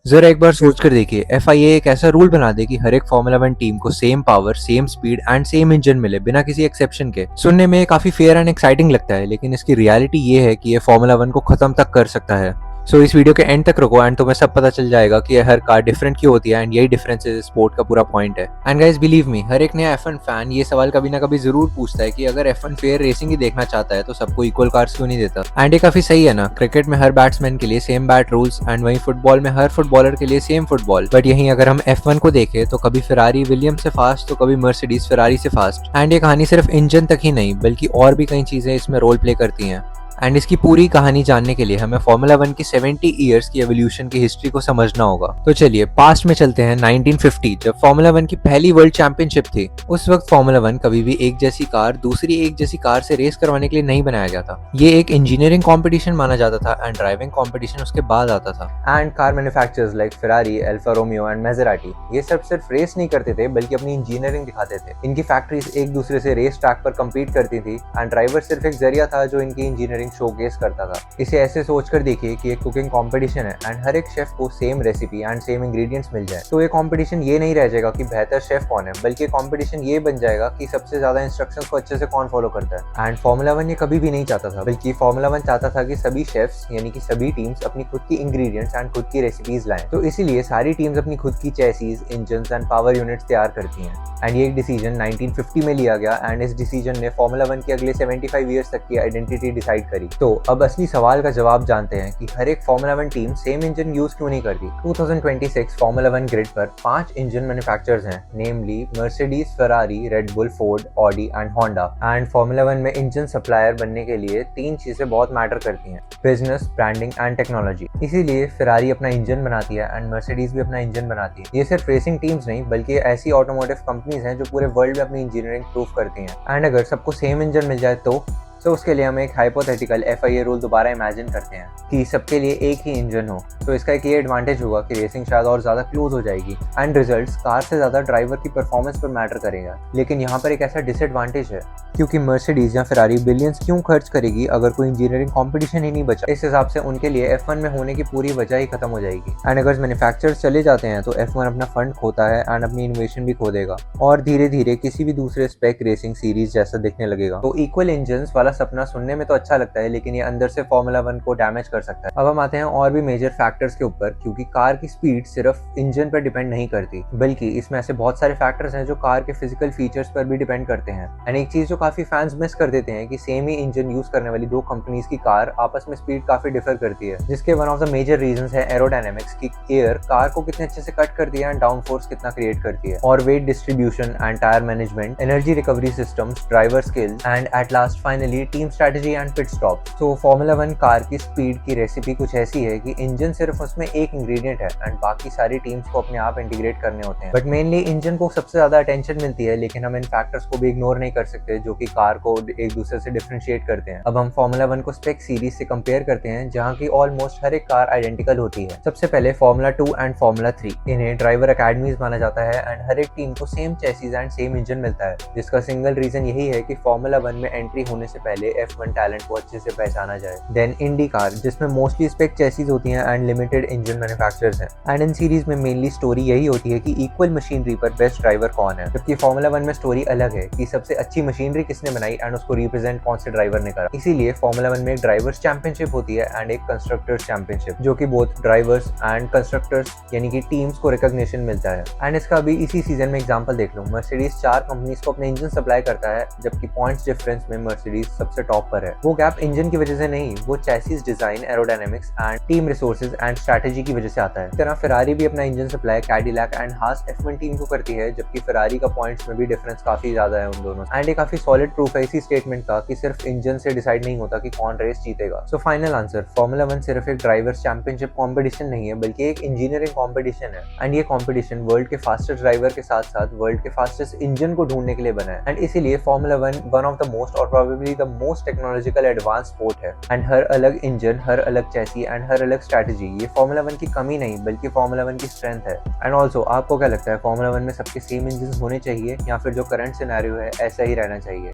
जरा एक बार सोच कर देखिए, FIA एक ऐसा रूल बना दे कि हर एक फॉर्मूला वन टीम को same power, same speed and same engine मिले बिना किसी एक्सेप्शन के। सुनने में काफी फेयर एंड एक्साइटिंग लगता है, लेकिन इसकी रियलिटी ये है कि ये फॉर्मूला वन को खत्म तक कर सकता है। सो इस वीडियो के एंड तक रुको एंड तुम्हें सब पता चल जाएगा कि हर कार डिफरेंट क्यों होती है एंड यही डिफरेंसेस स्पोर्ट का पूरा पॉइंट है। एंड गाइस बिलीव मी, हर एक नया F1 फैन ये सवाल कभी ना कभी जरूर पूछता है कि अगर F1 फेयर रेसिंग ही देखना चाहता है तो सबको इक्वल कार्स क्यों नहीं देता। एंड ये काफी सही है ना, क्रिकेट में हर बैट्समैन के लिए सेम बैट रूल्स एंड वहीं फुटबॉल में हर फुटबॉलर के लिए सेम फुटबॉल। बट यहीं अगर हम F1 को देखें तो कभी फेरारी विलियम से फास्ट तो कभी मर्सिडीज फेरारी से फास्ट। एंड ये कहानी सिर्फ इंजन तक ही नहीं बल्कि और भी कई चीजें इसमें रोल प्ले करती हैं। एंड इसकी पूरी कहानी जानने के लिए हमें फॉर्मूला वन की 70 इयर्स की एवोल्यूशन की हिस्ट्री को समझना होगा। तो चलिए पास्ट में चलते हैं 1950, जब फॉर्मूला वन की पहली वर्ल्ड चैंपियनशिप थी। उस वक्त फॉर्मूला वन कभी भी एक जैसी कार दूसरी एक जैसी कार से रेस करवाने के लिए नहीं बनाया गया था। ये एक इंजीनियरिंग कॉम्पिटिशन माना जाता था एंड ड्राइविंग कॉम्पिटिशन उसके बाद आता था। And car manufacturers like Ferrari, Alfa Romeo and Maserati ये सब सिर्फ रेस नहीं करते थे बल्कि अपनी इंजीनियरिंग दिखाते थे। इनकी फैक्ट्रीज एक दूसरे से रेस ट्रैक पर कम्पीट करती थी एंड ड्राइवर सिर्फ एक जरिया था जो इनकी इंजीनियरिंग शोकेस करता था। इसे ऐसे सोचकर देखिए कि एक कुकिंग कंपटीशन है एंड हर एक शेफ को same recipe and same ingredients मिल जाए, तो ये कंपटीशन ये नहीं रह जाएगा कि बेहतर शेफ कौन है, बल्कि कंपटीशन ये बन जाएगा कि सबसे ज्यादा इंस्ट्रक्शंस को अच्छे से कौन फॉलो करता है। एंड फॉर्मूला वन ये कभी भी नहीं चाहता था, बल्कि फॉर्मूला वन चाहता था कि सभी शेफ्स यानी कि सभी टीम्स अपनी खुद की इंग्रेडिएंट्स एंड खुद की रेसिपीज लाएं। तो इसीलिए सारी टीम्स अपनी खुद की chassis, engines and power units तैयार करती हैं। एंड ये एक डिसीजन 1950 में लिया गया एंड इस डिसीजन ने फॉर्मूला वन के अगले 75 ईयर्स तक की आइडेंटिटी डिसाइड करी। तो अब असली सवाल का जवाब जानते हैं कि हर एक formula one team same engine use क्यों नहीं करती। 2026 फॉर्मूला वन ग्रिड पर 5 इंजन मैन्युफैक्चरर्स हैं, namely Mercedes, Ferrari, Red Bull, Ford, Audi and Honda. And formula one में इंजन सप्लायर बनने के लिए 3 चीजें बहुत मैटर करती हैं, बिजनेस, ब्रांडिंग एंड टेक्नोलॉजी। इसीलिए फेरारी अपना इंजन बनाती है एंड मर्सिडीज भी अपना इंजन बनाती है। ये सिर्फ रेसिंग टीम्स नहीं बल्कि ऐसी ऑटोमोटिव कंपनीज हैं जो पूरे वर्ल्ड में अपनी इंजीनियरिंग प्रूव करती हैं। एंड अगर सबको सेम इंजन मिल जाए तो उसके लिए हम एक हाइपोथेटिकल FIA रूल दोबारा इमेजिन करते हैं कि सबके लिए एक ही इंजन हो। तो इसका एक ये एडवांटेज होगा कि रेसिंग शायद और ज्यादा क्लोज हो जाएगी एंड रिजल्ट्स कार से ज्यादा ड्राइवर की परफॉर्मेंस पर मैटर करेगा। लेकिन यहाँ पर एक ऐसा डिसएडवांटेज है, क्योंकि मर्सिडीज या फेरारी बिलियंस क्यों खर्च करेगी अगर कोई इंजीनियरिंग कंपटीशन ही नहीं बचा। इस हिसाब से उनके लिए F1 में होने की पूरी वजह ही खत्म हो जाएगी। एंड अगर मैन्युफैक्चरर्स चले जाते हैं तो F1 अपना फंड खोता है एंड अपनी इनोवेशन भी खो देगा और धीरे धीरे किसी भी दूसरे स्पेक रेसिंग सीरीज जैसा दिखने लगेगा। तो इक्वल इंजन वाला सपना सुनने में तो अच्छा लगता है, लेकिन ये अंदर से फॉर्मूला वन को डैमेज कर सकता है। अब हम आते हैं और भी मेजर फैक्टर्स के ऊपर, क्योंकि कार की स्पीड सिर्फ इंजन पर डिपेंड नहीं करती बल्कि इसमें ऐसे बहुत सारे फैक्टर्स हैं जो कार के फिजिकल फीचर्स पर भी डिपेंड करते हैं। एंड एक चीज जो काफी फैंस मिस कर देते हैं कि सेम ही इंजन यूज करने वाली 2 कंपनीज की कार आपस में स्पीड काफी डिफर करती है, जिसके one of the major reasons है एरोडायनेमिक्स की एयर कार को कितने अच्छे से कट करती है एंड डाउन फोर्स कितना क्रिएट करती है, और weight distribution and tyre management, energy recovery systems, driver skills and at last finally team strategy and pit stop. तो फॉर्मूला वन कार की स्पीड की रेसिपी कुछ ऐसी है कि इंजन सिर्फ उसमें एक इंग्रेडिएंट है एंड बाकी सारी टीम्स को अपने आप इंटीग्रेट करने होते हैं। बट मेनली इंजन को सबसे ज्यादा अटेंशन मिलती है, लेकिन हम इन फैक्टर्स को भी इग्नोर नहीं कर सकते जो कि कार को एक दूसरे से डिफरेंशिएट करते हैं। अब हम फॉर्मूला वन को स्पेक सीरीज से कंपेयर करते हैं जहां की ऑलमोस्ट हर एक कार आइडेंटिकल होती है। सबसे पहले फॉर्मूला 2 एंड फॉर्मूला 3, इन्हें ड्राइवर अकेडमीज माना जाता है एंड हर एक टीम को same chassis and same engine मिलता है, जिसका सिंगल रीजन यही है कि फॉर्मूला वन में एंट्री होने से पहले F1 टैलेंट को अच्छे से पहचाना जाए। देन इंडी कार, जिसमें मोस्टली स्पेक चेसिस होती हैं एंड लिमिटेड इंजन मैन्युफैक्चरर्स हैं। एंड इन सीरीज में मेनली स्टोरी यही होती है कि इक्वल मशीनरी पर बेस्ट ड्राइवर कौन है, जबकि फॉर्मूला वन में स्टोरी अलग है कि सबसे अच्छी मशीनरी किसने बनाई एंड उसको रिप्रेजेंट कौन से ड्राइवर ने करा। इसीलिए फॉर्मूला वन में एक ड्राइवर्स चैंपियनशिप होती है एंड एक कंस्ट्रक्टर्स चैंपियनशिप, जो कि बोथ ड्राइवर्स एंड कंस्ट्रक्टर्स यानी कि टीम्स को रिकॉग्निशन मिलता है। एंड इसका अभी इसी सीजन में एग्जांपल देख लो, मर्सिडीज 4 कंपनीज को अपने इंजन सप्लाई करता है, जबकि पॉइंट्स डिफरेंस में मर्सिडीज सबसे टॉप पर है। वो गैप इंजन की वजह से नहीं, वो chassis design, aerodynamics and team resources and strategy की वजह से आता है। इस तरह फेरारी भी अपना इंजन सप्लाई कैडिलैक एंड हास F1 टीम को करती है, जबकि फेरारी का पॉइंट्स में भी डिफरेंस काफी ज्यादा है उन दोनों। एंड ये काफी सॉलिड प्रूफ है इसी स्टेटमेंट का कि सिर्फ इंजन से डिसाइड नहीं होता कि कौन रेस जीतेगा। So final answer, formula one सिर्फ एक ड्राइवर्स चैंपियनशिप कंपटीशन नहीं है बल्कि एक इंजीनियरिंग कंपटीशन है। एंड ये कंपटीशन वर्ल्ड के फास्टेस्ट ड्राइवर के साथ साथ वर्ल्ड के फास्टेस्ट इंजन को ढूंढने के लिए बना है। एंड इसीलिए formula one of the most और probably the most technological advance sport है। एंड हर अलग इंजन, हर अलग चेसी एंड हर अलग स्ट्रेटेजी, ये फॉर्मूला वन की कमी नहीं बल्कि फॉर्मूला वन की स्ट्रेंथ है। एंड ऑल्सो आपको क्या लगता है, फॉर्मूला वन में सबके सेम इंजन होने चाहिए या फिर जो करंट सिनेरियो है ऐसा ही रहना चाहिए?